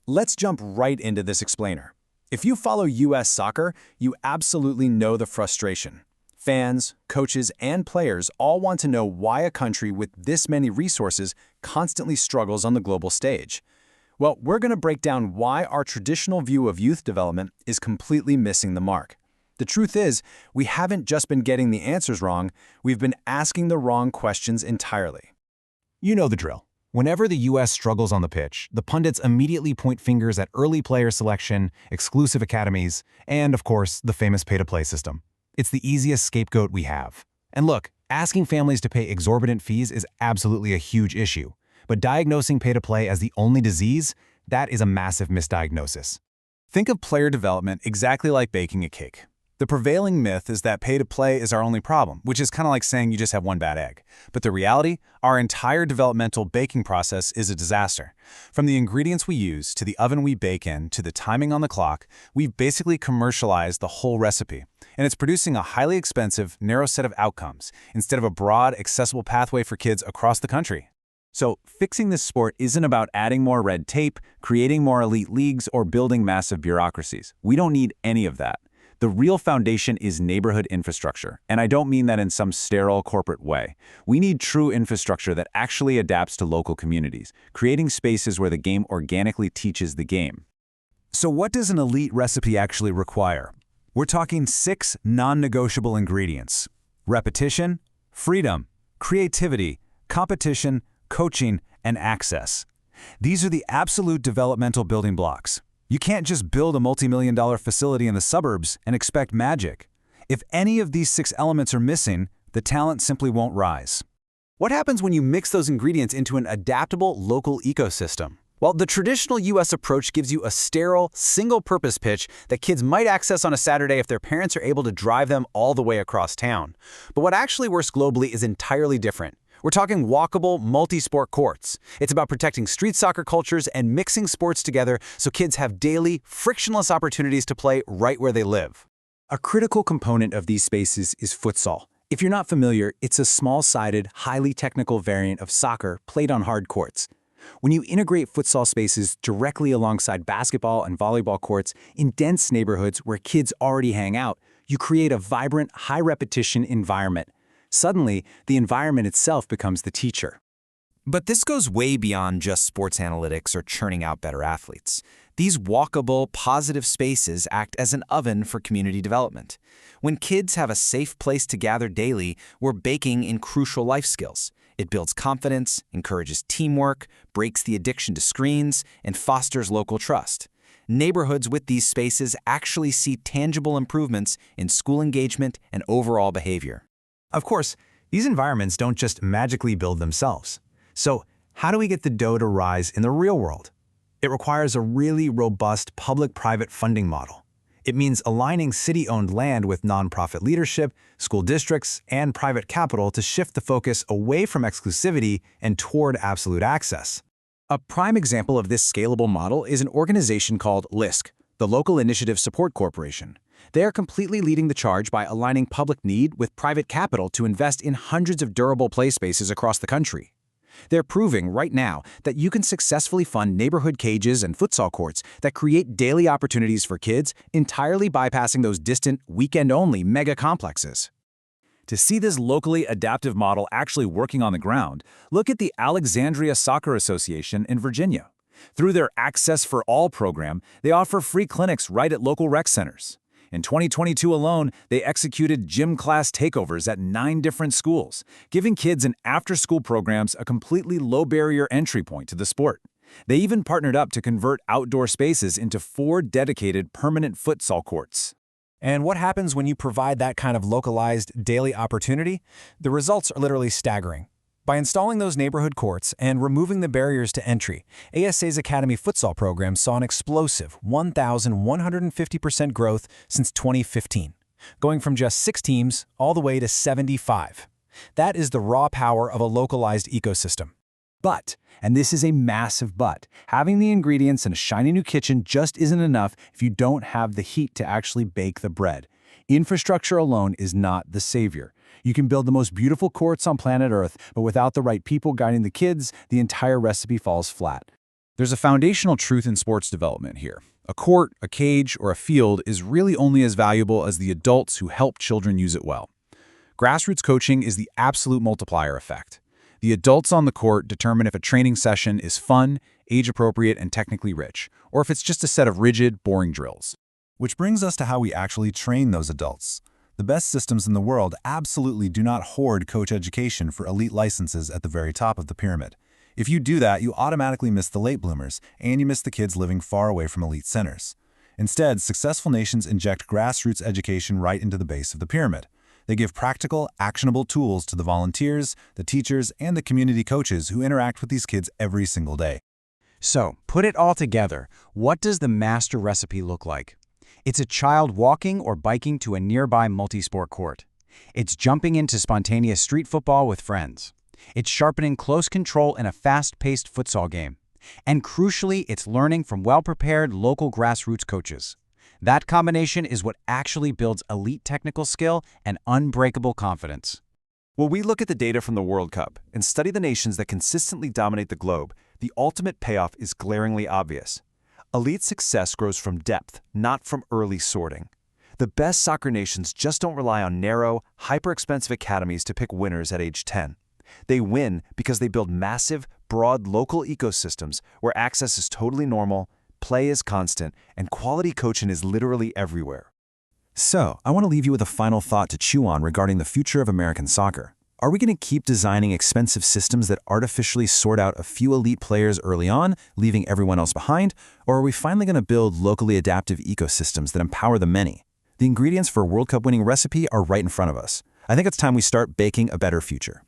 Let's jump right into this explainer. If you follow US soccer, you absolutely know the frustration. Fans, coaches, and players all want to know why a country with this many resources constantly struggles on the global stage. Well, we're going to break down why our traditional view of youth development is completely missing the mark. The truth is, we haven't just been getting the answers wrong, we've been asking the wrong questions entirely. You know the drill. Whenever the U.S. struggles on the pitch, the pundits immediately point fingers at early player selection, exclusive academies, and, of course, the famous pay-to-play system. It's the easiest scapegoat we have. And look, asking families to pay exorbitant fees is absolutely a huge issue. But diagnosing pay-to-play as the only disease, that is a massive misdiagnosis. Think of player development exactly like baking a cake. The prevailing myth is that pay-to-play is our only problem, which is kind of like saying you just have one bad egg. But the reality, our entire developmental baking process is a disaster. From the ingredients we use, to the oven we bake in, to the timing on the clock, we've basically commercialized the whole recipe. And it's producing a highly expensive, narrow set of outcomes, instead of a broad, accessible pathway for kids across the country. So, fixing this sport isn't about adding more red tape, creating more elite leagues, or building massive bureaucracies. We don't need any of that. The real foundation is neighborhood infrastructure, and I don't mean that in some sterile corporate way. We need true infrastructure that actually adapts to local communities, creating spaces where the game organically teaches the game. So what does an elite recipe actually require? We're talking 6 non-negotiable ingredients: repetition, freedom, creativity, competition, coaching, and access. These are the absolute developmental building blocks. You can't just build a multi-million-dollar facility in the suburbs and expect magic. If any of these 6 elements are missing, the talent simply won't rise. What happens when you mix those ingredients into an adaptable local ecosystem? Well, the traditional US approach gives you a sterile, single-purpose pitch that kids might access on a Saturday if their parents are able to drive them all the way across town. But what actually works globally is entirely different. We're talking walkable, multi-sport courts. It's about protecting street soccer cultures and mixing sports together so kids have daily, frictionless opportunities to play right where they live. A critical component of these spaces is futsal. If you're not familiar, it's a small-sided, highly technical variant of soccer played on hard courts. When you integrate futsal spaces directly alongside basketball and volleyball courts in dense neighborhoods where kids already hang out, you create a vibrant, high-repetition environment. Suddenly, the environment itself becomes the teacher. But this goes way beyond just sports analytics or churning out better athletes. These walkable, positive spaces act as an oven for community development. When kids have a safe place to gather daily, we're baking in crucial life skills. It builds confidence, encourages teamwork, breaks the addiction to screens, and fosters local trust. Neighborhoods with these spaces actually see tangible improvements in school engagement and overall behavior. Of course, these environments don't just magically build themselves. So, how do we get the dough to rise in the real world? It requires a really robust public-private funding model. It means aligning city-owned land with nonprofit leadership, school districts, and private capital to shift the focus away from exclusivity and toward absolute access. A prime example of this scalable model is an organization called LISC, the Local Initiative Support Corporation. They are completely leading the charge by aligning public need with private capital to invest in hundreds of durable play spaces across the country. They're proving right now that you can successfully fund neighborhood cages and futsal courts that create daily opportunities for kids, entirely bypassing those distant, weekend-only mega complexes. To see this locally adaptive model actually working on the ground, look at the Alexandria Soccer Association in Virginia. Through their Access for All program, they offer free clinics right at local rec centers. In 2022 alone, they executed gym class takeovers at 9 different schools, giving kids in after-school programs a completely low-barrier entry point to the sport. They even partnered up to convert outdoor spaces into 4 dedicated permanent futsal courts. And what happens when you provide that kind of localized daily opportunity? The results are literally staggering. By installing those neighborhood courts and removing the barriers to entry, ASA's Academy futsal program saw an explosive 1,150% growth since 2015, going from just 6 teams all the way to 75. That is the raw power of a localized ecosystem. But, and this is a massive but, having the ingredients in a shiny new kitchen just isn't enough if you don't have the heat to actually bake the bread. Infrastructure alone is not the savior. You can build the most beautiful courts on planet Earth, but without the right people guiding the kids, the entire recipe falls flat. There's a foundational truth in sports development here. A court, a cage, or a field is really only as valuable as the adults who help children use it well. Grassroots coaching is the absolute multiplier effect. The adults on the court determine if a training session is fun, age-appropriate, and technically rich, or if it's just a set of rigid, boring drills. Which brings us to how we actually train those adults. The best systems in the world absolutely do not hoard coach education for elite licenses at the very top of the pyramid. If you do that, you automatically miss the late bloomers, and you miss the kids living far away from elite centers. Instead, successful nations inject grassroots education right into the base of the pyramid. They give practical, actionable tools to the volunteers, the teachers, and the community coaches who interact with these kids every single day. So, put it all together, what does the master recipe look like? It's a child walking or biking to a nearby multi-sport court. It's jumping into spontaneous street football with friends. It's sharpening close control in a fast-paced futsal game. And crucially, it's learning from well-prepared local grassroots coaches. That combination is what actually builds elite technical skill and unbreakable confidence. When we look at the data from the World Cup and study the nations that consistently dominate the globe, the ultimate payoff is glaringly obvious. Elite success grows from depth, not from early sorting. The best soccer nations just don't rely on narrow, hyper-expensive academies to pick winners at age 10. They win because they build massive, broad local ecosystems where access is totally normal, play is constant, and quality coaching is literally everywhere. So, I want to leave you with a final thought to chew on regarding the future of American soccer. Are we going to keep designing expensive systems that artificially sort out a few elite players early on, leaving everyone else behind? Or are we finally going to build locally adaptive ecosystems that empower the many? The ingredients for a World Cup winning recipe are right in front of us. I think it's time we start baking a better future.